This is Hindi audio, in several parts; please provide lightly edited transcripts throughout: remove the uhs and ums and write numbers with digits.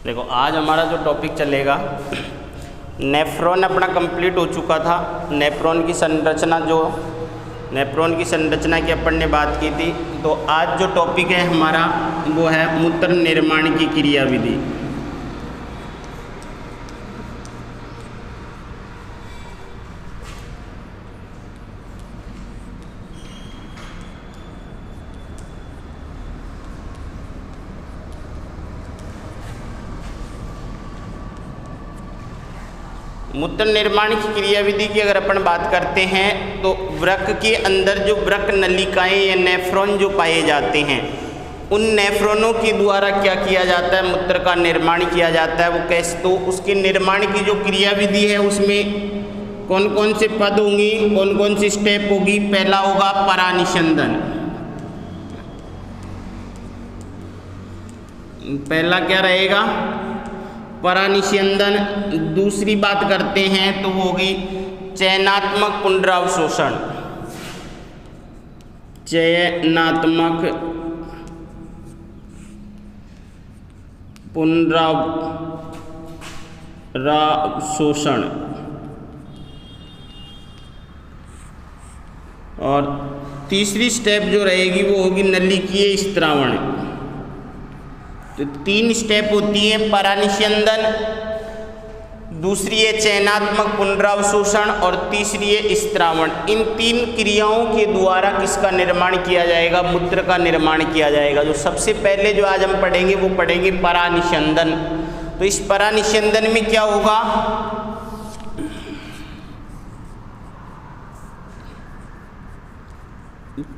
देखो आज हमारा जो टॉपिक चलेगा, नेफ्रॉन अपना कंप्लीट हो चुका था। नेफ्रॉन की संरचना की अपन ने बात की थी। तो आज जो टॉपिक है हमारा वो है मूत्र निर्माण की क्रियाविधि। मूत्र निर्माण की क्रियाविधि की अगर अपन बात करते हैं तो वृक्क के अंदर जो वृक्क नलिकाएं या नेफ्रॉन जो पाए जाते हैं, उन नेफ्रॉनों के द्वारा क्या किया जाता है, मूत्र का निर्माण किया जाता है। वो कैसे, तो उसके निर्माण की जो क्रियाविधि है उसमें कौन कौन से पद होंगे, कौन कौन सी स्टेप होगी। पहला होगा परानिस्यंदन। पहला क्या रहेगा, परानिस्यंदन। दूसरी बात करते हैं तो वो होगी चयनात्मक पुनरावशोषण। चयनात्मक पुनरावशोषण। और तीसरी स्टेप जो रहेगी वो होगी नलिकीय स्त्रावण। तो तीन स्टेप होती है, परानिस्यंदन, दूसरी है चयनात्मक पुनरावशोषण और तीसरी है स्त्रावण। इन तीन क्रियाओं के द्वारा किसका निर्माण किया जाएगा, मूत्र का निर्माण किया जाएगा। जो सबसे पहले जो आज हम पढ़ेंगे वो पढ़ेंगे परानिस्यंदन। तो इस परानिस्यंदन में क्या होगा,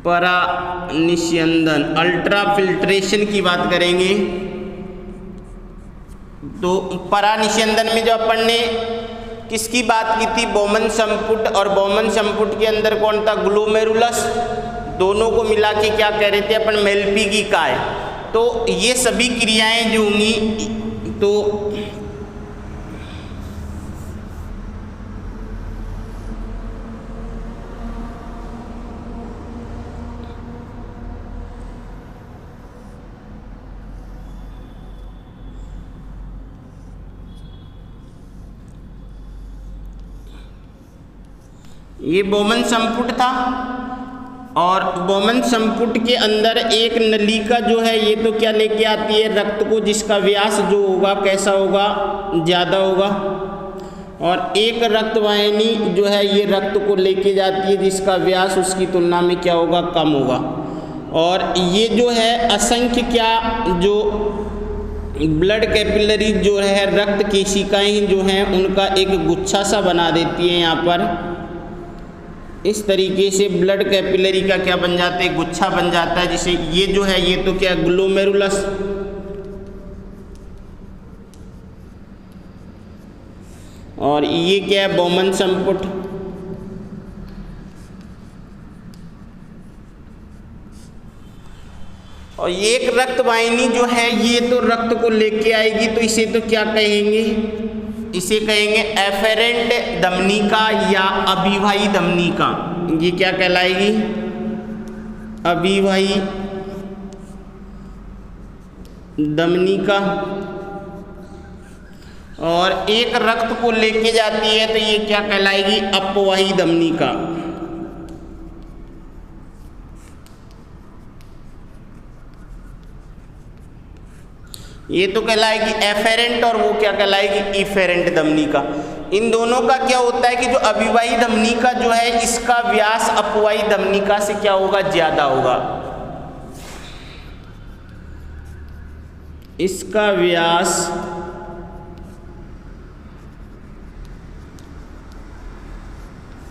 परानिस्यंदन अल्ट्रा फिल्ट्रेशन की बात करेंगे। तो परानिस्यंदन में जो अपन ने किसकी बात की थी, बोमन संपुट, और बोमन संपुट के अंदर कौन था, ग्लोमेरुलस। दोनों को मिला के क्या कह रहे थे अपन, मेलपीगी काय। तो ये सभी क्रियाएं जो होंगी, तो ये बोमन संपुट था। और बोमन संपुट के अंदर एक नलिका जो है ये तो क्या लेके आती है, रक्त को, जिसका व्यास जो होगा कैसा होगा, ज़्यादा होगा। और एक रक्त वाहिनी जो है ये रक्त को लेके जाती है जिसका व्यास उसकी तुलना में क्या होगा, कम होगा। और ये जो है असंख्य क्या, जो ब्लड कैपिलरी जो है, रक्त केशिकाएं जो हैं उनका एक गुच्छा सा बना देती है। यहाँ पर इस तरीके से ब्लड कैपिलरी का क्या बन जाता है, गुच्छा बन जाता है। जिसे ये जो है ये तो क्या, ग्लोमेरुलस। और ये क्या है, बोमन संपुट। और एक रक्त वाहिनी जो है ये तो रक्त को लेके आएगी, तो इसे तो क्या कहेंगे, इसे कहेंगे एफेरेंट धमनिका या अभिवाही धमनिका। ये क्या कहलाएगी, अभिवाही धमनिका। और एक रक्त को लेके जाती है तो ये क्या कहलाएगी, अपवाही धमनिका। ये तो कहलाएगी एफेरेंट और वो क्या कहलाएगी, इफेरेंट धमनिका। इन दोनों का क्या होता है कि जो अभिवाही धमनिका जो है इसका व्यास अपवाही धमनिका से क्या होगा, ज्यादा होगा। इसका व्यास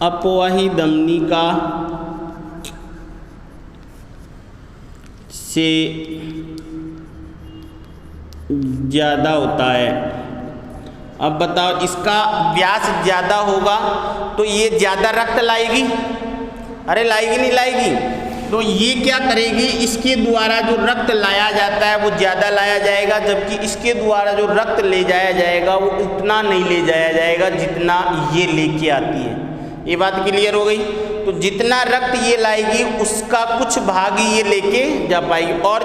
अपवाही धमनिका से ज़्यादा होता है। अब बताओ, इसका व्यास ज़्यादा होगा तो ये ज़्यादा रक्त लाएगी, अरे लाएगी नहीं लाएगी। तो ये क्या करेगी, इसके द्वारा जो रक्त लाया जाता है वो ज़्यादा लाया जाएगा, जबकि इसके द्वारा जो रक्त ले जाया जाएगा वो उतना नहीं ले जाया जाएगा जितना ये लेके आती है। ये बात क्लियर हो गई। तो जितना रक्त ये लाएगी उसका कुछ भाग ही ये लेके जा पाएगी। और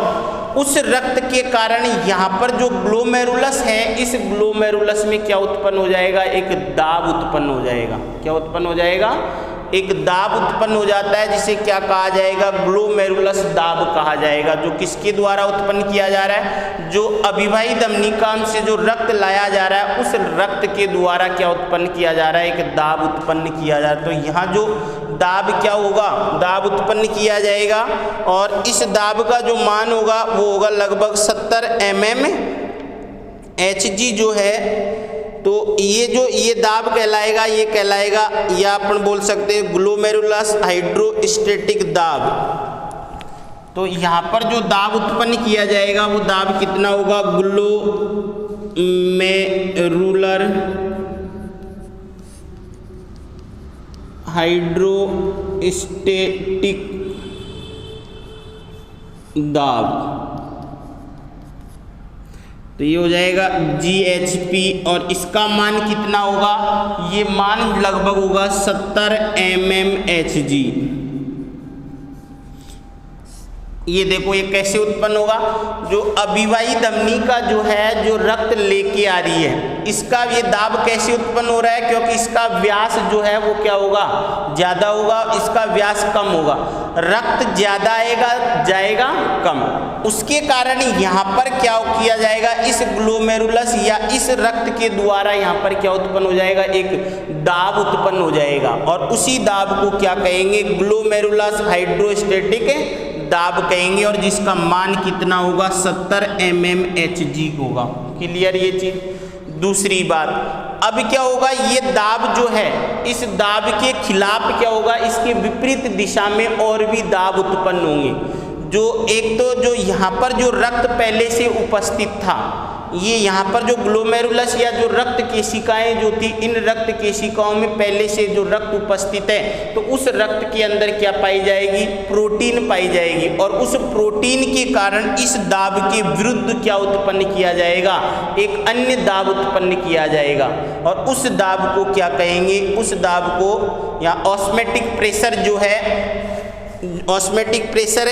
उस रक्त के कारण यहाँ पर जो ग्लोमेरुलस है, इस ग्लोमेरुलस में क्या उत्पन्न हो जाएगा, एक दाब उत्पन्न हो जाएगा। क्या उत्पन्न हो जाएगा, एक दाब उत्पन्न हो जाता है, जिसे क्या कहा जाएगा, ग्लोमेरुलस दाब कहा जाएगा, जो किसके द्वारा उत्पन्न किया जा रहा है, जो अभिवाही धमनिका से जो रक्त लाया जा रहा है, उस रक्त के द्वारा क्या उत्पन्न किया जा रहा है, एक दाब उत्पन्न किया जा रहा है। तो यहाँ जो दाब क्या होगा, दाब उत्पन्न किया जाएगा, और इस दाब का जो मान होगा वो होगा लगभग 70 mmHg जो है। तो ये दाब कहलाएगा, ये कहलाएगा, या अपन बोल सकते हैं ग्लोमेरुलस हाइड्रोस्टेटिक दाब। तो यहाँ पर जो दाब उत्पन्न किया जाएगा वो दाब कितना होगा, ग्लोमेरुलर हाइड्रोस्टेटिक दाब। तो ये हो जाएगा GHP, और इसका मान कितना होगा, ये मान लगभग होगा 70 mmHg। ये देखो ये कैसे उत्पन्न होगा, जो अभिवाही धमनिका जो है, जो रक्त लेके आ रही है, इसका ये दाब कैसे उत्पन्न हो रहा है, क्योंकि इसका व्यास जो है वो क्या होगा, ज़्यादा होगा, इसका व्यास कम होगा, रक्त ज़्यादा आएगा, जाएगा कम, उसके कारण यहाँ पर क्या किया जाएगा, इस ग्लोमेरुलस या इस रक्त के द्वारा यहाँ पर क्या उत्पन्न हो जाएगा, एक दाब उत्पन्न हो जाएगा, और उसी दाब को क्या कहेंगे, ग्लोमेरुलस हाइड्रोस्टेटिक दाब कहेंगे, और जिसका मान कितना होगा, 70 mmHg होगा। क्लियर ये चीज। दूसरी बात, अब क्या होगा, ये दाब जो है, इस दाब के खिलाफ क्या होगा, इसके विपरीत दिशा में और भी दाब उत्पन्न होंगे। जो एक तो जो यहाँ पर जो रक्त पहले से उपस्थित था, ये यहाँ पर जो ग्लोमेरुलस या जो रक्त केशिकाएं जो थी, इन रक्त केशिकाओं में पहले से जो रक्त उपस्थित है, तो उस रक्त के अंदर क्या पाई जाएगी, प्रोटीन पाई जाएगी, और उस प्रोटीन के कारण इस दाब के विरुद्ध क्या उत्पन्न किया जाएगा, एक अन्य दाब उत्पन्न किया जाएगा, और उस दाब को क्या कहेंगे, उस दाब को या ऑस्मेटिक प्रेशर जो है, ऑस्मेटिक प्रेशर,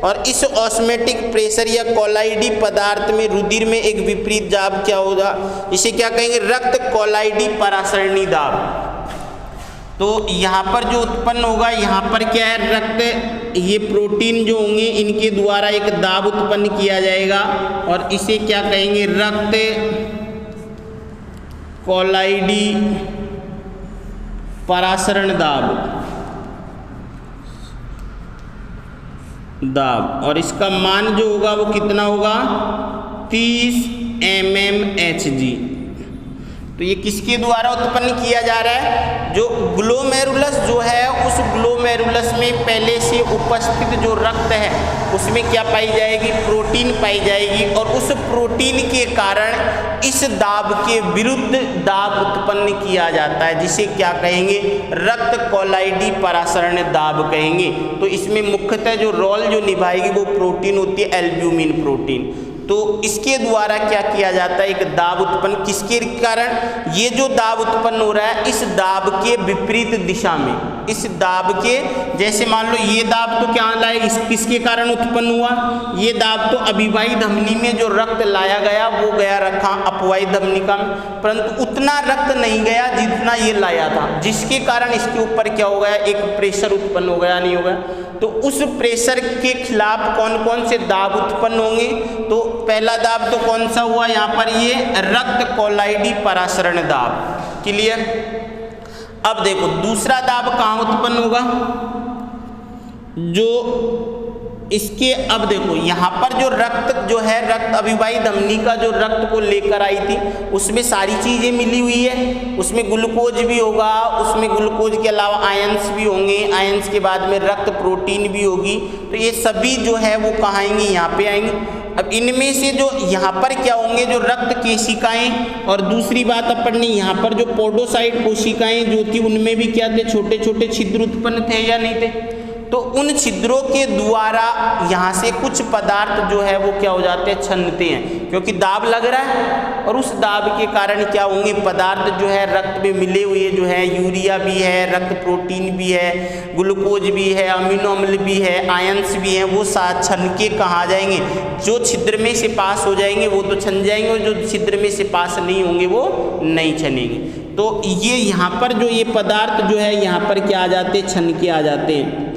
और इस ऑस्मेटिक प्रेशर या कोलाइडी पदार्थ में रुधिर में एक विपरीत दाब क्या होगा, इसे क्या कहेंगे, रक्त कोलाइडी परासरणी दाब। तो यहाँ पर जो उत्पन्न होगा, यहाँ पर क्या है, रक्त, ये प्रोटीन जो होंगे इनके द्वारा एक दाब उत्पन्न किया जाएगा, और इसे क्या कहेंगे, रक्त कोलाइडी परासरण दाब, और इसका मान जो होगा वो कितना होगा, 30 mmHg। तो ये किसके द्वारा उत्पन्न किया जा रहा है, जो ग्लोमेरुलस जो है, उस ग्लोमेरुलस में पहले से उपस्थित जो रक्त है उसमें क्या पाई जाएगी, प्रोटीन पाई जाएगी, और उस प्रोटीन के कारण इस दाब के विरुद्ध दाब उत्पन्न किया जाता है, जिसे क्या कहेंगे, रक्त कोलाइडी परासरण दाब कहेंगे। तो इसमें मुख्यतः जो रोल जो निभाएगी वो प्रोटीन होती है, एल्ब्यूमिन प्रोटीन। तो इसके द्वारा क्या किया जाता है, एक दाब उत्पन्न, किसके कारण, ये जो दाब उत्पन्न हो रहा है, इस दाब के विपरीत दिशा में, इस दाब के, जैसे मान लो ये दाब तो क्या लाए, किसके कारण उत्पन्न हुआ, ये दाब तो अभिवाही धमनी में जो रक्त लाया गया वो गया रखा अपवाही धमनिका में, परंतु उतना रक्त नहीं गया जितना ये लाया था, जिसके कारण इसके ऊपर क्या हो गया, एक प्रेशर उत्पन्न हो गया, नहीं हो गया। तो उस प्रेशर के खिलाफ कौन कौन से दाब उत्पन्न होंगे, तो पहला दाब तो कौन सा हुआ, यहाँ पर ये रक्त कोलाइडी परासरण दाब। क्लियर। अब देखो दूसरा दाब कहाँ उत्पन्न होगा, जो इसके, अब देखो यहाँ पर जो रक्त जो है, रक्त अभिवाही धमनिका जो रक्त को लेकर आई थी, उसमें सारी चीज़ें मिली हुई है, उसमें ग्लूकोज भी होगा, उसमें ग्लूकोज के अलावा आयंस भी होंगे, आयंस के बाद में रक्त प्रोटीन भी होगी, तो ये सभी जो है वो कहाँ आएंगे, यहाँ पे आएंगे। अब इनमें से जो यहाँ पर क्या होंगे, जो रक्त केशिकाएं, और दूसरी बात अपन ने यहाँ पर जो पोडोसाइट कोशिकाएं जो थी, उनमें भी क्या थे, छोटे छोटे छिद्र उत्पन्न थे या नहीं थे, तो उन छिद्रों के द्वारा यहाँ से कुछ पदार्थ जो है वो क्या हो जाते हैं, छनते हैं, क्योंकि दाब लग रहा है और उस दाब के कारण क्या होंगे, पदार्थ जो है रक्त में मिले हुए जो है, यूरिया भी है, रक्त प्रोटीन भी है, ग्लूकोज भी है, अमीनो अम्ल भी है, आयंस भी है, वो साथ छन के कहाँ जाएंगे, जो छिद्र में से पास हो जाएंगे वो तो छन जाएंगे, और जो छिद्र में से पास नहीं होंगे वो नहीं छनेंगे। तो ये यहाँ पर जो ये पदार्थ जो है यहाँ पर क्या आ जाते हैं, छन के आ जाते हैं।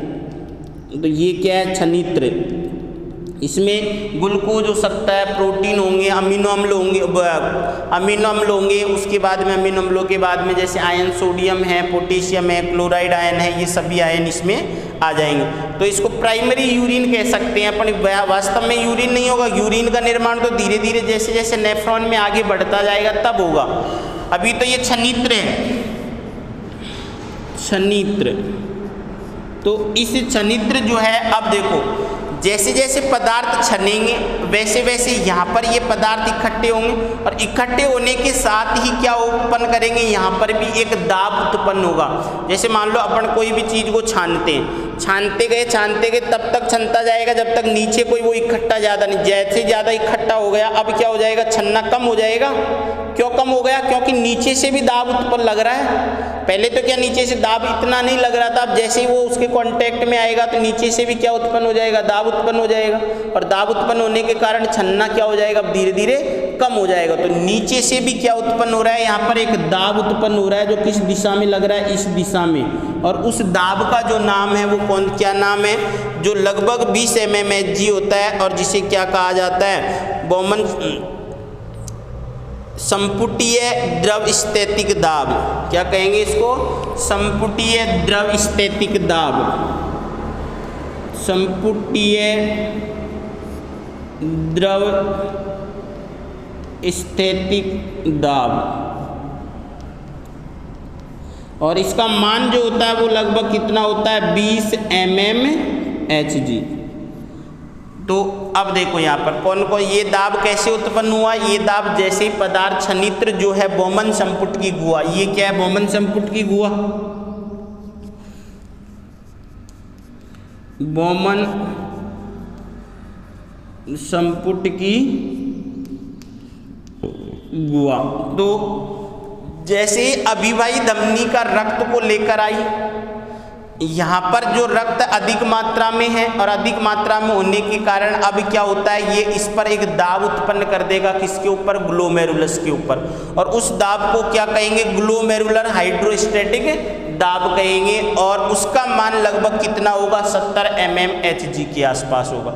तो ये क्या है, छनित्र। इसमें ग्लूकोज हो सकता है, प्रोटीन होंगे, अमीनो अम्ल होंगे, उसके बाद में अमीनो अम्लों के बाद में जैसे आयन, सोडियम है, पोटेशियम है, क्लोराइड आयन है, ये सभी आयन इसमें आ जाएंगे। तो इसको प्राइमरी यूरिन कह सकते हैं अपन। वास्तव में यूरिन नहीं होगा, यूरिन का निर्माण तो धीरे धीरे जैसे जैसे नेफ्रॉन में आगे बढ़ता जाएगा तब होगा। अभी तो ये छनित्र है, छनित्र। तो इस छनित्र जो है, अब देखो जैसे जैसे पदार्थ छनेंगे वैसे वैसे यहाँ पर ये पदार्थ इकट्ठे होंगे, और इकट्ठे होने के साथ ही क्या उत्पन्न करेंगे, यहाँ पर भी एक दाब उत्पन्न होगा। जैसे मान लो अपन कोई भी चीज़ को छानते हैं, छानते गए तब तक छनता जाएगा जब तक नीचे कोई वो इकट्ठा ज़्यादा नहीं, जैसे ज़्यादा इकट्ठा हो गया अब क्या हो जाएगा, छनना कम हो जाएगा। क्यों कम हो गया, क्योंकि नीचे से भी दाब उत्पन्न लग रहा है। पहले तो क्या नीचे से दाब इतना नहीं लग रहा था, अब जैसे ही वो उसके कांटेक्ट में आएगा तो नीचे से भी क्या उत्पन्न हो जाएगा, दाब उत्पन्न हो जाएगा, और दाब उत्पन्न होने के कारण छनना क्या हो जाएगा, अब धीरे धीरे कम हो जाएगा। तो नीचे से भी क्या उत्पन्न हो रहा है, यहाँ पर एक दाब उत्पन्न हो रहा है, जो किस दिशा में लग रहा है, इस दिशा में। और उस दाब का जो नाम है वो क्या नाम है, जो लगभग 20 mmHg होता है, और जिसे क्या कहा जाता है, बोमन संपुटीय द्रव स्थैतिक दाब। क्या कहेंगे इसको, संपुटीय द्रव स्थैतिक दाब, संपुटीय द्रव स्थैतिक दाब। और इसका मान जो होता है वो लगभग कितना होता है, 20 mmHg। तो अब देखो यहाँ पर कौन कौन, ये दाब कैसे उत्पन्न हुआ, ये दाब जैसे ही पदार्थ छनित्र जो है बोमन संपुट की गुहा, ये क्या है, बोमन संपुट की गुहा, बोमन संपुट की गुहा। तो जैसे अभिवाही धमनी का रक्त को लेकर आई, यहाँ पर जो रक्त अधिक मात्रा में है, और अधिक मात्रा में होने के कारण अब क्या होता है, ये इस पर एक दाब उत्पन्न कर देगा, किसके ऊपर, ग्लोमेरुलस के ऊपर। और उस दाब को क्या कहेंगे, ग्लोमेरुलर हाइड्रोस्टैटिक दाब कहेंगे, और उसका मान लगभग कितना होगा, 70 mmHg के आसपास होगा।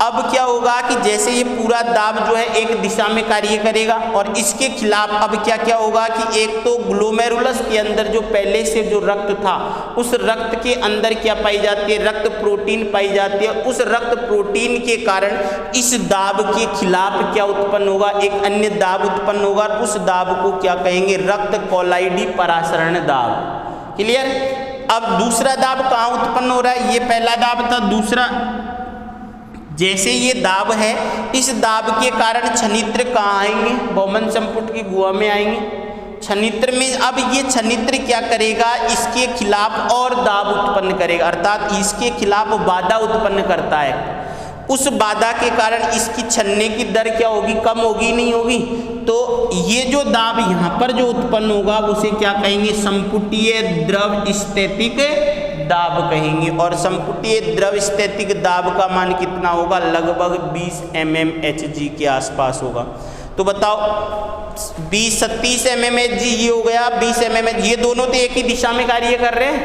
अब क्या होगा कि जैसे ये पूरा दाब जो है एक दिशा में कार्य करेगा, और इसके खिलाफ अब क्या क्या होगा कि एक तो ग्लोमेरुलस के अंदर जो पहले से जो रक्त था, उस रक्त के अंदर क्या पाई जाती है, रक्त प्रोटीन पाई जाती है। उस रक्त प्रोटीन के कारण इस दाब के खिलाफ क्या उत्पन्न होगा, एक अन्य दाब उत्पन्न होगा, उस दाब को क्या कहेंगे, रक्त कोलाइडी परासरण दाब। क्लियर। अब दूसरा दाब कहाँ उत्पन्न हो रहा है, ये पहला दाब था, दूसरा जैसे ये दाब है, इस दाब के कारण छनित्र कहाँ आएंगे, बोमन संपुट की गुहा में आएंगे। छनित्र में अब ये छनित्र क्या करेगा, इसके खिलाफ और दाब उत्पन्न करेगा, अर्थात इसके खिलाफ बाधा उत्पन्न करता है। उस बाधा के कारण इसकी छनने की दर क्या होगी, कम होगी, नहीं होगी। तो ये जो दाब यहाँ पर जो उत्पन्न होगा उसे क्या कहेंगे, संपुटीय द्रव स्थैतिक दाब कहेंगे। और संपुटीय द्रव स्थैतिक दाब का मान कितना होगा, लगभग 20 mmHg के आसपास होगा। तो बताओ 20-30 mmHg ये हो गया, 20 mmHg, ये दोनों तो एक ही दिशा में कार्य कर रहे हैं।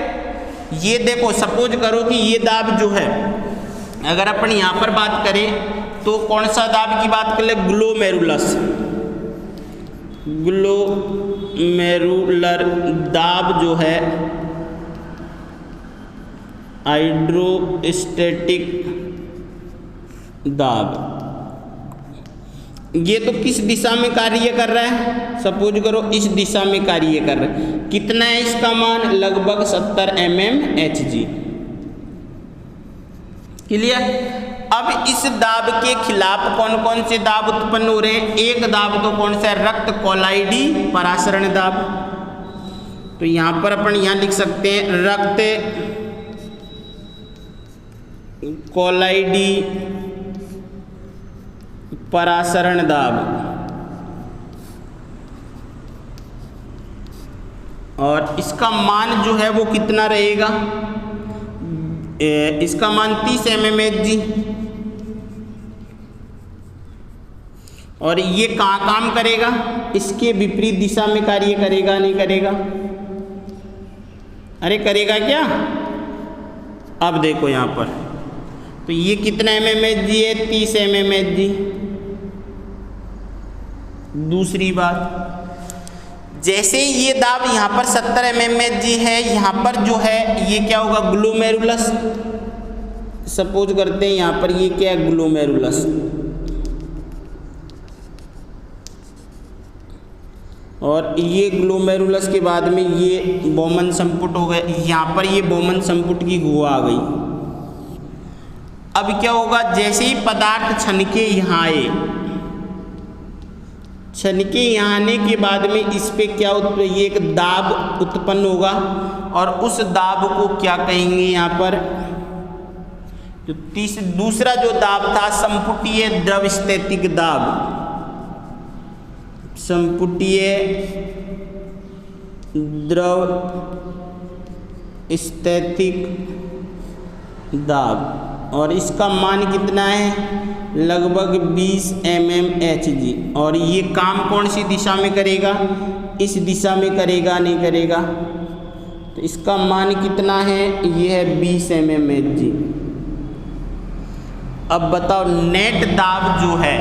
ये देखो सपोज करो कि ये दाब जो है, अगर अपन यहाँ पर बात करें तो कौन सा दाब की बात कर ले, ग्लोमेरुलस, ग्लोमेरुलर दाब जो है हाइड्रोस्टैटिक दाब, ये तो किस दिशा में कार्य कर रहा है, सपोज करो इस दिशा में कार्य कर रहा है। कितना है इसका मान, लगभग 70 mmHg। क्लियर। अब इस दाब के खिलाफ कौन कौन से दाब उत्पन्न हो रहे हैं, एक दाब तो कौन सा है, रक्त कोलाइडी परासरण दाब। तो यहाँ पर अपन यहाँ लिख सकते हैं रक्त कोलाइडी परासरण दाब, और इसका मान जो है वो कितना रहेगा, इसका मान 30 mmHg। और ये कहाँ काम करेगा, इसके विपरीत दिशा में कार्य करेगा नहीं करेगा, अरे करेगा क्या। अब देखो यहाँ पर तो ये कितना mmHg है, 30 mmHg। दूसरी बात, जैसे ये दाब यहाँ पर 70 mmHg है, यहाँ पर जो है ये क्या होगा, ग्लोमेरुलस। सपोज करते हैं यहाँ पर ये क्या है, ग्लोमेरुलस। और ये ग्लोमेरुलस के बाद में ये बोमन संपुट हो गया, यहाँ पर ये बोमन संपुट की गुहा आ गई। अब क्या होगा, जैसे ही पदार्थ छनके यहाँ आए, छनके यहाँ आने के बाद में इस पे क्या ये एक दाब उत्पन्न होगा, और उस दाब को क्या कहेंगे यहाँ पर, जो दूसरा जो दाब था संपुटीय द्रव स्थैतिक दाब, संपुटीय द्रव स्थैतिक दाब, और इसका मान कितना है, लगभग 20 mmHg। और ये काम कौन सी दिशा में करेगा, इस दिशा में करेगा नहीं करेगा, तो इसका मान कितना है, ये है 20 mmHg। अब बताओ नेट दाब जो है,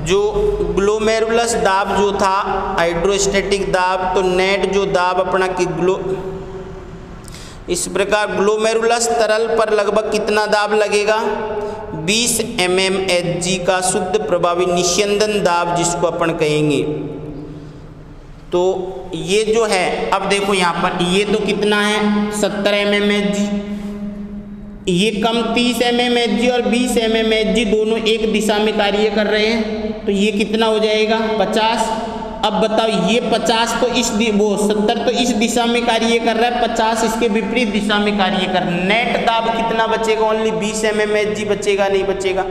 जो ग्लोमेरुलस दाब जो था हाइड्रोस्टैटिक दाब, तो नेट जो दाब अपना कि इस प्रकार ग्लोमेरुलस तरल पर लगभग कितना दाब लगेगा, 20 mmHg का शुद्ध प्रभावी निस्यंदन दाब जिसको अपन कहेंगे। तो ये जो है, अब देखो यहाँ पर ये तो कितना है 70 mmHg, ये कम 30 mmHg और 20 mmHg दोनों एक दिशा में कार्य कर रहे हैं, तो ये कितना हो जाएगा 50। अब बताओ ये 50 तो वो 70 तो इस दिशा में कार्य कर रहा है, 50 इसके विपरीत दिशा में कार्य कर रहा है। नेट दाब कितना बचेगा, ओनली 20 mmHg बचेगा नहीं बचेगा।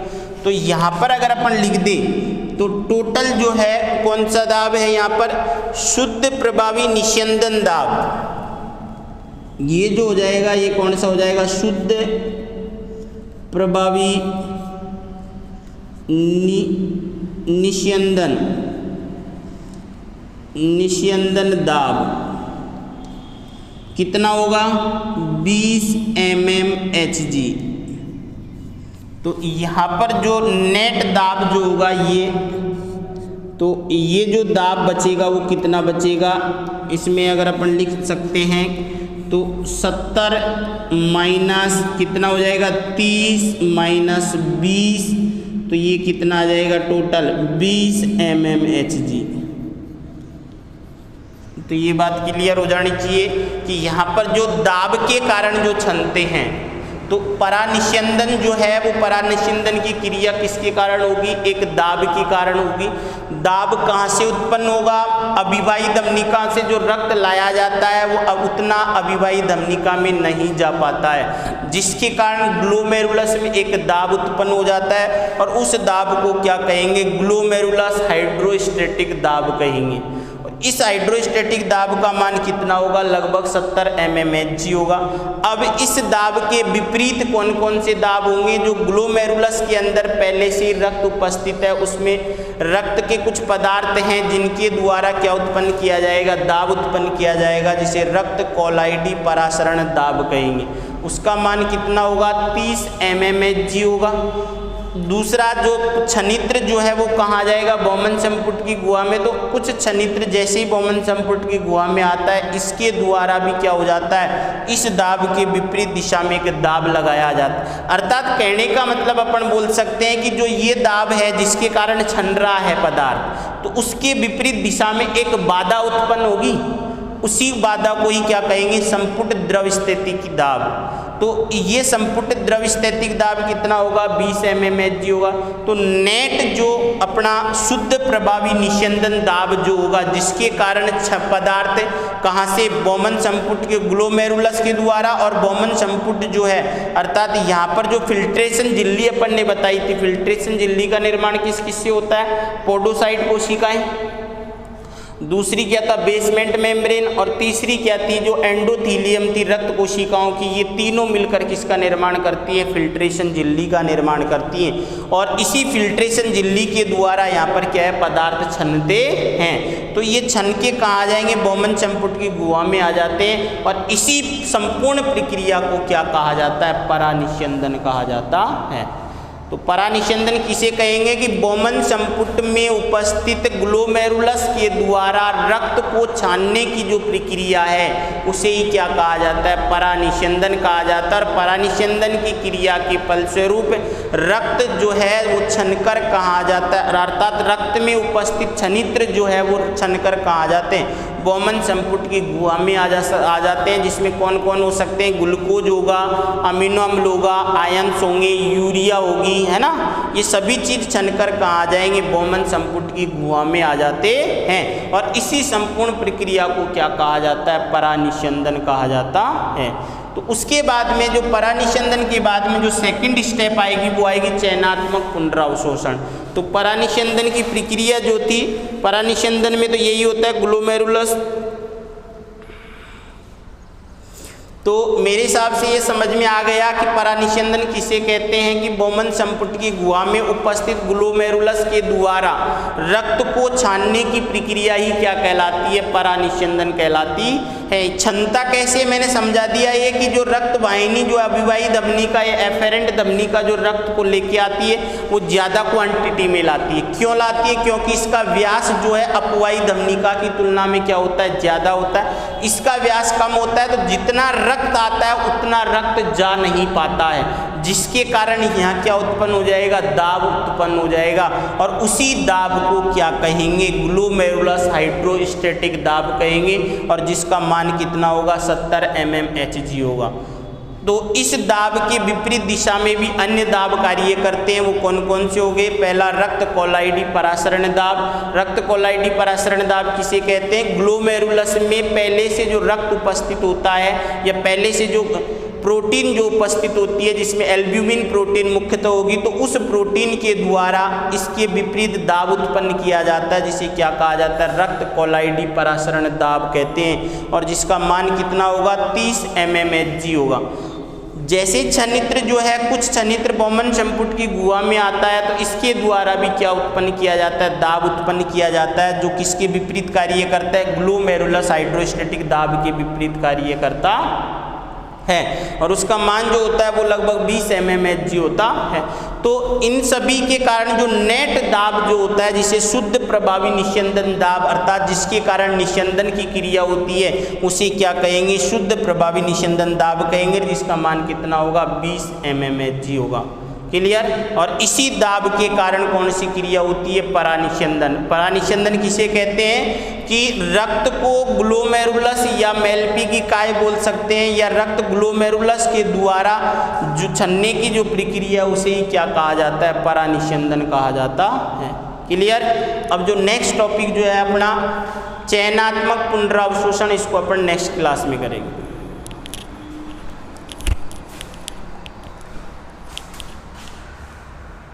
तो यहाँ पर अगर अपन लिख दें तो टोटल जो है कौन सा दाब है यहाँ पर, शुद्ध प्रभावी निस्यंदन दाब, ये जो हो जाएगा ये कौन सा हो जाएगा, शुद्ध प्रभावी निस्यंदन दाब कितना होगा, 20 mmHg। तो यहाँ पर जो नेट दाब जो होगा ये, तो ये जो दाब बचेगा वो कितना बचेगा, इसमें अगर अपन लिख सकते हैं तो 70 माइनस कितना हो जाएगा, 30 माइनस 20, तो ये कितना आ जाएगा टोटल 20 mmHg। तो ये बात क्लियर हो जानी चाहिए कि यहाँ पर जो दाब के कारण जो छनते हैं, तो परानिस्यंदन जो है वो परानिस्यंदन की क्रिया किसके कारण होगी, एक दाब के कारण होगी। दाब कहाँ से उत्पन्न होगा, अभिवाही धमनिका से जो रक्त लाया जाता है वो अब उतना अभिवाही धमनिका में नहीं जा पाता है, जिसके कारण ग्लोमेरुलस में एक दाब उत्पन्न हो जाता है, और उस दाब को क्या कहेंगे, ग्लोमेरुलस हाइड्रोस्टैटिक दाब कहेंगे। इस हाइड्रोस्टैटिक दाब का मान कितना होगा, लगभग 70 mmHg होगा। अब इस दाब के विपरीत कौन कौन से दाब होंगे, जो ग्लोमेरुलस के अंदर पहले से रक्त उपस्थित है, उसमें रक्त के कुछ पदार्थ हैं जिनके द्वारा क्या उत्पन्न किया जाएगा, दाब उत्पन्न किया जाएगा, जिसे रक्त कोलाइडी परासरण दाब कहेंगे। उसका मान कितना होगा, 30 mmHg होगा। दूसरा जो छनित्र जो है वो कहाँ जाएगा, बोमन संपुट की गुहा में। तो कुछ छनित्र जैसे ही बोमन संपुट की गुहा में आता है, इसके द्वारा भी क्या हो जाता है, इस दाब के विपरीत दिशा में एक दाब लगाया जाता है। अर्थात कहने का मतलब अपन बोल सकते हैं कि जो ये दाब है जिसके कारण छन रहा है पदार्थ, तो उसके विपरीत दिशा में एक बाधा उत्पन्न होगी, उसी बाधा को ही क्या कहेंगे, संपुट द्रव स्थिति की दाब। तो ये संपुट द्रव स्थैतिक दाब कितना होगा 20 mmHg होगा। तो नेट जो अपना शुद्ध प्रभावी निस्यंदन दाब जो होगा जिसके कारण पदार्थ कहाँ से बोमन संपुट के ग्लोमेरुलस के द्वारा और बोमन संपुट जो है अर्थात यहाँ पर जो फिल्ट्रेशन झिल्ली अपन ने बताई थी, फिल्ट्रेशन झिल्ली का निर्माण किस किस से होता है, पोडोसाइट कोशिकाएं, दूसरी क्या था बेसमेंट मेम्ब्रेन, और तीसरी क्या थी जो एंडोथीलियम थी रक्त कोशिकाओं की। ये तीनों मिलकर किसका निर्माण करती है, फिल्ट्रेशन झिल्ली का निर्माण करती है। और इसी फिल्ट्रेशन झिल्ली के द्वारा यहाँ पर क्या है पदार्थ छनते हैं। तो ये छन के कहाँ आ जाएंगे, बोमन संपुट की गुहा में आ जाते हैं। और इसी संपूर्ण प्रक्रिया को क्या कहा जाता है, परानिस्यंदन कहा जाता है। तो परानिस्यंदन किसे कहेंगे कि बोमन संपुट में उपस्थित ग्लोमेरुलस के द्वारा रक्त को छानने की जो प्रक्रिया है उसे ही क्या कहा जाता है, परानिस्यंदन कहा जाता है। और परानिस्यंदन की क्रिया के फलस्वरूप रक्त जो है वो छनकर कहाँ आ जाता है, अर्थात रक्त में उपस्थित छनित्र जो है वो छनकर कहाँ आ जाते हैं, बोमन संपुट की गुहा में आ जाते हैं। जिसमें कौन कौन हो सकते हैं, ग्लूकोज होगा, अमीनो अम्ल होगा, आयन्स होंगे, यूरिया होगी, है ना। ये सभी चीज छनकर कहाँ आ जाएंगे, बोमन संपुट की गुहा में आ जाते हैं। और इसी संपूर्ण प्रक्रिया को क्या कहा जाता है, परानिस्यंदन कहा जाता है। तो उसके बाद में जो परानिस्यंदन के बाद में जो सेकंड स्टेप आएगी वो आएगी चयनात्मक पुनरावशोषण। तो परानिस्यंदन की प्रक्रिया जो थी, परानिस्यंदन में तो यही होता है ग्लोमेरुलस। तो मेरे हिसाब से ये समझ में आ गया कि परानिस्यंदन किसे कहते हैं कि बोमन संपुट की गुहा में उपस्थित ग्लोमेरुलस के द्वारा रक्त को छानने की प्रक्रिया ही क्या कहलाती है, परानिस्यंदन कहलाती है। क्षमता कैसे मैंने समझा दिया ये कि जो रक्त वाहिनी जो अभिवाही धमनी का या एफेरेंट धमनी का जो रक्त को लेके आती है वो ज़्यादा क्वांटिटी में लाती है। क्यों लाती है, क्योंकि इसका व्यास जो है अपवाही धमनिका की तुलना में क्या होता है, ज़्यादा होता है। इसका व्यास कम होता है तो जितना रक्त आता है उतना रक्त जा नहीं पाता है, जिसके कारण यहाँ क्या उत्पन्न हो जाएगा, दाब उत्पन्न हो जाएगा। और उसी दाब को क्या कहेंगे, ग्लोमेरुलस हाइड्रोस्टैटिक दाब कहेंगे। और जिसका मान कितना होगा, 70 mmHg होगा। तो इस दाब के विपरीत दिशा में भी अन्य दाब कार्य करते हैं। वो कौन कौन से हो गए, पहला रक्त कोलाइडी परासरण दाब। रक्त कोलाइडी परासरण दाब किसे कहते हैं, ग्लोमेरुलस में पहले से जो रक्त उपस्थित होता है या पहले से जो प्रोटीन जो उपस्थित होती है जिसमें एल्ब्यूमिन प्रोटीन मुख्यतः होगी, तो उस प्रोटीन के द्वारा इसके विपरीत दाब उत्पन्न किया जाता है, जिसे क्या कहा जाता है, रक्त कोलाइडी परासरण दाब कहते हैं। और जिसका मान कितना होगा, 30 mmHg होगा। जैसे छनित्र जो है, कुछ छनित्र बोमन संपुट की गुहा में आता है तो इसके द्वारा भी क्या उत्पन्न किया जाता है, दाब उत्पन्न किया जाता है, जो किसके विपरीत कार्य करता है, ग्लोमेरुलस हाइड्रोस्टैटिक दाब के विपरीत कार्य करता है। और उसका मान जो होता है वो लगभग 20 mmHg होता है। तो इन सभी के कारण जो नेट दाब जो होता है, जिसे शुद्ध प्रभावी निस्यंदन दाब अर्थात जिसके कारण निस्यंदन की क्रिया होती है उसे क्या कहेंगे, शुद्ध प्रभावी निस्यंदन दाब कहेंगे। जिसका मान कितना होगा, 20 mmHg होगा। क्लियर। और इसी दाब के कारण कौन सी क्रिया होती है, परानिस्यंदन। परानिस्यंदन किसे कहते हैं कि रक्त को ग्लोमेरुलस या मेल्पी की काय बोल सकते हैं, या रक्त ग्लोमेरुलस के द्वारा जो छनने की जो प्रक्रिया उसे ही क्या कहा जाता है, परानिस्यंदन कहा जाता है। क्लियर। अब जो नेक्स्ट टॉपिक जो है अपना चयनात्मक पुनरावशोषण, इसको अपन नेक्स्ट क्लास में करेंगे।